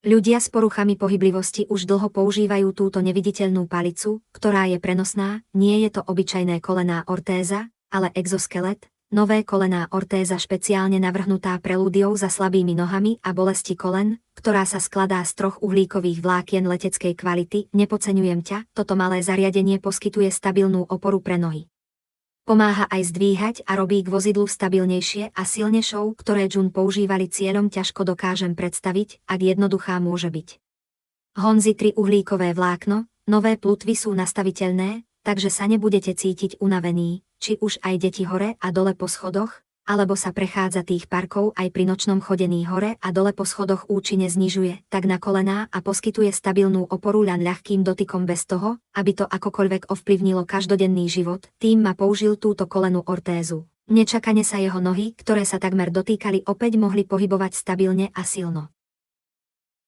Ľudia s poruchami pohyblivosti už dlho používajú túto neviditeľnú palicu, ktorá je prenosná, nie je to obyčajné kolená ortéza, ale exoskelet, nové kolená ortéza špeciálne navrhnutá pre ľuďov za slabými nohami a bolesti kolen, ktorá sa skladá z 3 uhlíkových vlákien leteckej kvality. Nepodceňujem ťa, toto malé zariadenie poskytuje stabilnú oporu pre nohy. Pomáha aj zdvíhať a robí k vozidlu stabilnejšie a silnejšou, ktoré Jun používali cieľom ťažko dokážem predstaviť, ak jednoduchá môže byť. Honzi 3 uhlíkové vlákno, nové plutvy sú nastaviteľné, takže sa nebudete cítiť unavení, či už aj deti hore a dole po schodoch, alebo sa prechádza tých parkov aj pri nočnom chodení hore a dole po schodoch účinne znižuje tak na kolená a poskytuje stabilnú oporu len ľahkým dotykom bez toho, aby to akokoľvek ovplyvnilo každodenný život. Tým ma použil túto kolenú ortézu. Nečakane sa jeho nohy, ktoré sa takmer dotýkali, opäť mohli pohybovať stabilne a silno.